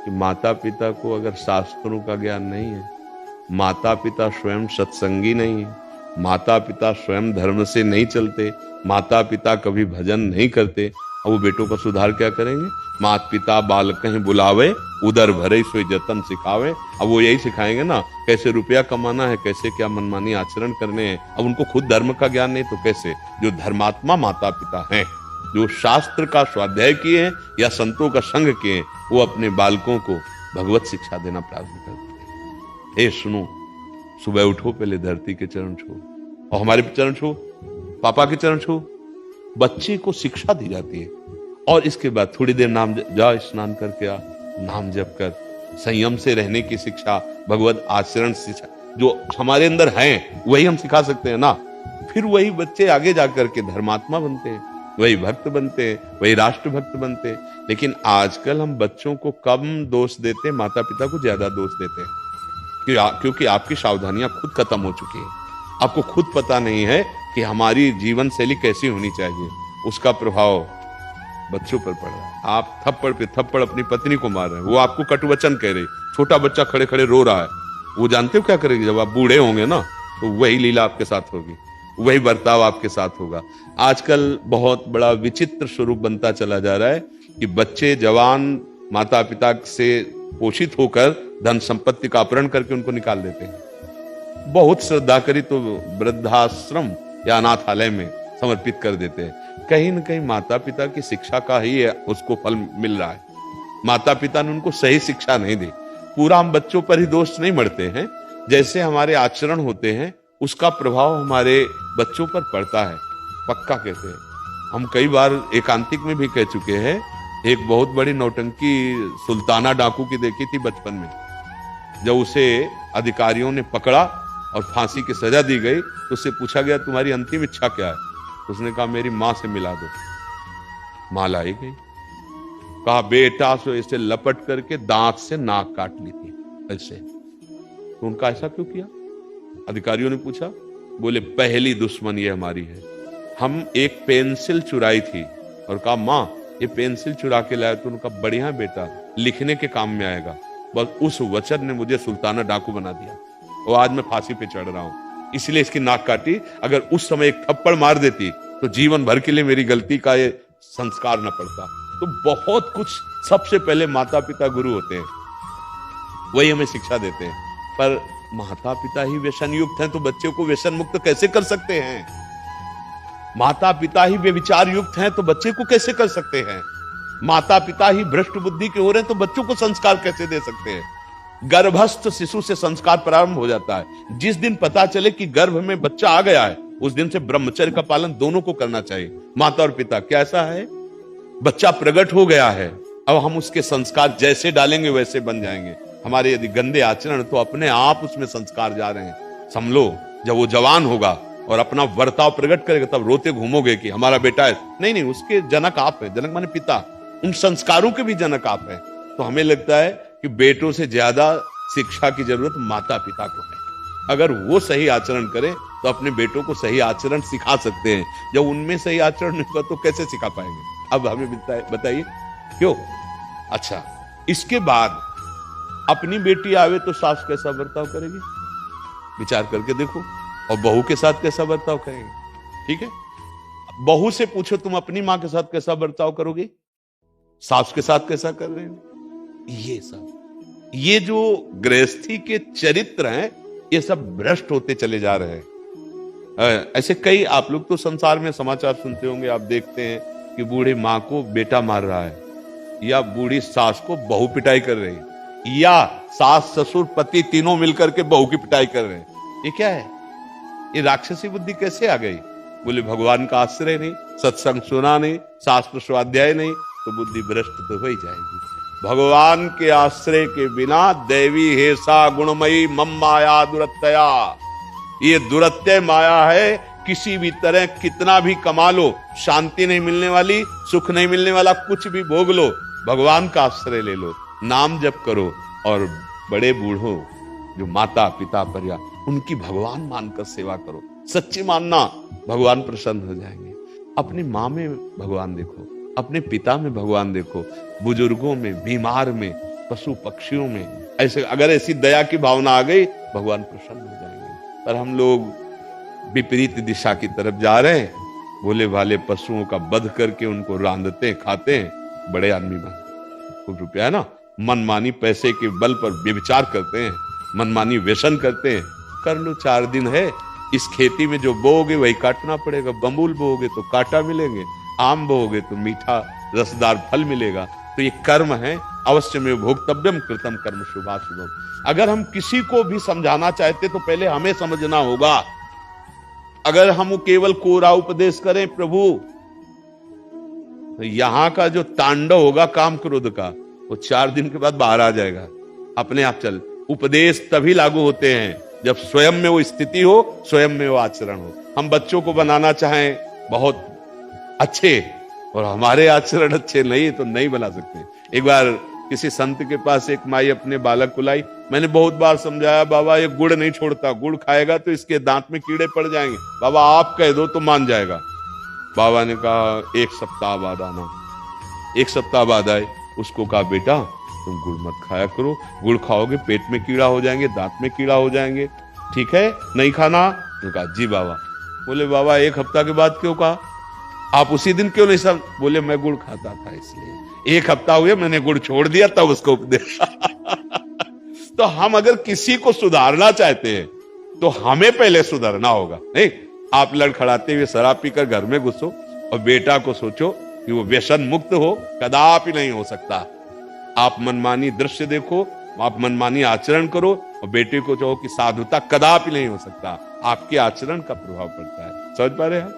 कि माता पिता को अगर शास्त्रों का ज्ञान नहीं है, माता पिता स्वयं सत्संगी नहीं है, माता पिता स्वयं धर्म से नहीं चलते, माता पिता कभी भजन नहीं करते, अब वो बेटों का सुधार क्या करेंगे? माता पिता बालकहि बुलावे, उदर भरे सोई जतन सिखावे। अब वो यही सिखाएंगे ना कैसे रुपया कमाना है, कैसे क्या मनमानी आचरण करने हैं। अब उनको खुद धर्म का ज्ञान नहीं तो कैसे? जो धर्मात्मा माता पिता हैं, जो शास्त्र का स्वाध्याय किए हैं या संतों का संग किए हैं, वो अपने बालकों को भगवत शिक्षा देना प्रारंभ करते हैं। सुनो, सुबह उठो, पहले धरती के चरण छो और हमारे चरण छो, पापा के चरण छो। बच्चे को शिक्षा दी जाती है और इसके बाद थोड़ी देर नाम जा, स्नान करके आ, नाम जप कर, संयम से रहने की शिक्षा, भगवत आचरण शिक्षा जो हमारे अंदर है वही हम सिखा सकते हैं ना। फिर वही बच्चे आगे जाकर के धर्मात्मा बनते हैं, वही भक्त बनते हैं, वही राष्ट्र भक्त बनते हैं। लेकिन आजकल हम बच्चों को कम दोष देते हैं, माता पिता को ज्यादा दोष देते हैं, क्योंकि आपकी सावधानियां खुद खत्म हो चुकी है। आपको खुद पता नहीं है कि हमारी जीवन शैली कैसी होनी चाहिए, उसका प्रभाव बच्चों पर पड़ रहा है। आप थप्पड़ पे थप्पड़ अपनी पत्नी को मार रहे हैं, वो आपको कटुवचन कह रही, छोटा बच्चा खड़े खड़े रो रहा है, वो जानते हो क्या करेगी? जब आप बूढ़े होंगे ना तो वही लीला आपके साथ होगी, वही बर्ताव आपके साथ होगा। आजकल बहुत बड़ा विचित्र स्वरूप बनता चला जा रहा है कि बच्चे जवान माता पिता से पोषित होकर धन संपत्ति का अपहरण करके उनको निकाल देते हैं। बहुत श्रद्धा करी तो वृद्धाश्रम या अनाथालय में समर्पित कर देते हैं। कहीं न कहीं माता पिता की शिक्षा का ही उसको फल मिल रहा है। माता पिता ने उनको सही शिक्षा नहीं दी। पूरा हम बच्चों पर ही दोष नहीं मढ़ते हैं, जैसे हमारे आचरण होते हैं उसका प्रभाव हमारे बच्चों पर पड़ता है, पक्का कहते हैं। हम कई बार एकांतिक में भी कह चुके हैं, एक बहुत बड़ी नौटंकी सुल्ताना डाकू की देखी थी बचपन में। जब उसे अधिकारियों ने पकड़ा और फांसी की सजा दी गई तो उससे पूछा गया तुम्हारी अंतिम इच्छा क्या है? उसने कहा मेरी माँ से मिला दो। माँ लाई गई, कहा बेटा सो इसे लपट करके दांत से नाक काट ली थी ऐसे। तो उनका ऐसा क्यों किया? अधिकारियों ने पूछा, बोले पहली दुश्मन ये हमारी है। हम एक पेंसिल चुराई थी और कहा माँ ये पेंसिल चुरा के लाया। तो उनका बढ़िया बेटा, लिखने के काम में आएगा। बस उस वचन ने मुझे सुल्ताना डाकू बना दिया और आज मैं फांसी पे चढ़ रहा हूं, इसलिए इसकी नाक काटी। अगर उस समय एक थप्पड़ मार देती तो जीवन भर के लिए मेरी गलती का ये संस्कार न पड़ता। तो बहुत कुछ, सबसे पहले माता पिता गुरु होते हैं, वही हमें शिक्षा देते हैं। पर माता पिता ही व्यसन युक्त हैं तो बच्चे को व्यसन मुक्त कैसे कर सकते हैं? माता पिता ही व्यभिचार युक्त हैं तो बच्चे को कैसे कर सकते हैं? माता पिता ही भ्रष्ट बुद्धि के हो रहे हैं तो बच्चों को संस्कार कैसे दे सकते हैं? गर्भस्थ शिशु से संस्कार प्रारंभ हो जाता है। जिस दिन पता चले कि गर्भ में बच्चा आ गया है उस दिन से ब्रह्मचर्य का पालन दोनों को करना चाहिए, माता और पिता। क्या ऐसा है? बच्चा प्रकट हो गया है, अब हम उसके संस्कार जैसे डालेंगे वैसे बन जाएंगे। हमारे यदि गंदे आचरण तो अपने आप उसमें संस्कार जा रहे हैं। समझो जब वो जवान होगा और अपना वर्ताव प्रकट करेगा तब रोते घूमोगे कि हमारा बेटा है। नहीं, उसके जनक आप है, जनक माने पिता, उन संस्कारों के भी जनक आप है। तो हमें लगता है कि बेटों से ज्यादा शिक्षा की जरूरत माता पिता को है। अगर वो सही आचरण करें तो अपने बेटों को सही आचरण सिखा सकते हैं। जब उनमें सही आचरण नहीं होगा तो कैसे सिखा पाएंगे? अब हमें बताइए क्यों? अच्छा, इसके बाद अपनी बेटी आवे तो सास कैसा बर्ताव करेगी, विचार करके देखो। और बहू के साथ कैसा बर्ताव करेंगे? ठीक है, बहू से पूछो तुम अपनी माँ के साथ कैसा बर्ताव करोगे, सास के साथ कैसा कर रहे हैं? ये जो गृहस्थी के चरित्र हैं ये सब भ्रष्ट होते चले जा रहे हैं। ऐसे कई, आप लोग तो संसार में समाचार सुनते होंगे, आप देखते हैं कि बूढ़ी माँ को बेटा मार रहा है, या बूढ़ी सास को बहू पिटाई कर रही है, या सास ससुर पति तीनों मिलकर के बहू की पिटाई कर रहे हैं। ये क्या है? ये राक्षसी बुद्धि कैसे आ गई? बोले भगवान का आश्रय नहीं, सत्संग सुना नहीं, शास्त्र स्वाध्याय नहीं, तो बुद्धि भ्रष्ट तो हो ही जाएगी। भगवान के आश्रय के बिना देवी हेसा गुणमयी मम माया दुरत्यया, ये दुरत्यय माया है। किसी भी तरह कितना भी कमा लो, शांति नहीं मिलने वाली, सुख नहीं मिलने वाला, कुछ भी भोग लो, भगवान का आश्रय ले लो, नाम जप करो। और बड़े बूढ़ों जो माता पिता परिवार, उनकी भगवान मानकर सेवा करो। सच्ची मानना, भगवान प्रसन्न हो जाएंगे। अपनी माँ में भगवान देखो, अपने पिता में भगवान देखो, बुजुर्गों में, बीमार में, पशु पक्षियों में ऐसे अगर ऐसी दया की भावना आ गई, भगवान प्रसन्न हो जाएंगे। पर हम लोग विपरीत दिशा की तरफ जा रहे हैं, भोले भाले पशुओं का वध करके उनको रांधते खाते हैं, बड़े आदमी बन। खूब रुपया है ना, मनमानी पैसे के बल पर व्यभिचार करते हैं, मनमानी व्यसन करते हैं। कर लो, 4 दिन है, इस खेती में जो बोओगे वही काटना पड़ेगा। बबूल बोओगे तो कांटा मिलेंगे, आम बोओगे तो मीठा रसदार फल मिलेगा। तो ये कर्म है, अवश्य में भोक्तव्यम कृतम कर्म शुभाशुभम। अगर हम किसी को भी समझाना चाहते तो पहले हमें समझना होगा। अगर हम केवल कोरा उपदेश करें प्रभु, यहां का जो तांडव होगा काम क्रोध का, वो 4 दिन के बाद बाहर आ जाएगा, अपने आप चल। उपदेश तभी लागू होते हैं जब स्वयं में वो स्थिति हो, स्वयं में वो आचरण हो। हम बच्चों को बनाना चाहें बहुत अच्छे और हमारे आचरण अच्छे नहीं तो नहीं बना सकते। एक बार किसी संत के पास एक माई अपने बालक को लाई। मैंने बहुत बार समझाया, बाबा ये गुड़ नहीं छोड़ता, गुड़ खाएगा तो इसके दांत में कीड़े पड़ जाएंगे, बाबा आप कह दो तो मान जाएगा। बाबा ने कहा 1 सप्ताह बाद आना। 1 सप्ताह बाद आए, उसको कहा बेटा तुम गुड़ मत खाया करो, गुड़ खाओगे पेट में कीड़ा हो जाएंगे, दांत में कीड़ा हो जाएंगे, ठीक है नहीं खाना। तो कहा जी बाबा। बोले बाबा 1 हफ्ता के बाद क्यों कहा, आप उसी दिन क्यों नहीं सब? बोले मैं गुड़ खाता था इसलिए। 1 हफ्ता हुए मैंने गुड़ छोड़ दिया तब उसको उपदेश। तो हम अगर किसी को सुधारना चाहते हैं तो हमें पहले सुधरना होगा। नहीं, आप लड़खड़ाते हुए शराब पीकर घर में घुसो और बेटा को सोचो कि वो व्यसन मुक्त हो, कदापि नहीं हो सकता। आप मनमानी दृश्य देखो, आप मनमानी आचरण करो और बेटे को चाहो कि साधुता, कदापि नहीं हो सकता। आपके आचरण का प्रभाव पड़ता है। समझ पा रहे हैं?